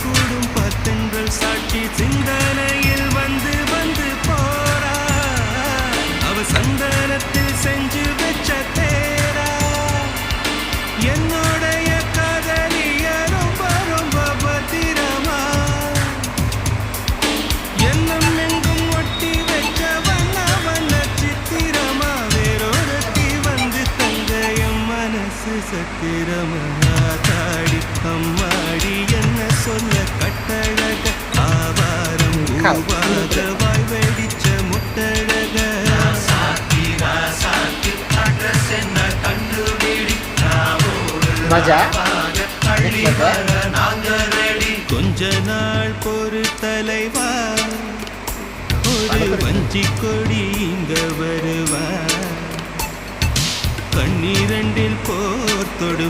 கூடும் பத்தென்றல் சாட்சி சிந்தனையில் வந்து வந்து போறா அவ சந்தனத்தில் செஞ்சு வச்ச தேரா என்னுடைய காதலிய ரொம்ப ரொம்ப பத்திரமா எண்ணம் எங்கும் ஒட்டி வச்ச வண்ண வண்ண சித்திரமா வேறொருத்தி வந்து தங்க என் மனசு சத்திரமா தாடி அம்மாடி என்ன சொல்ல கட்டழக ஆவாரம் பூவாக வாய் வெடிச்ச முட்டழக கொஞ்ச நாள் பொறு தலைவா ஒரு வஞ்சி கொடி இங்க வருவா கண்ணீரண்டில் போர் தொடு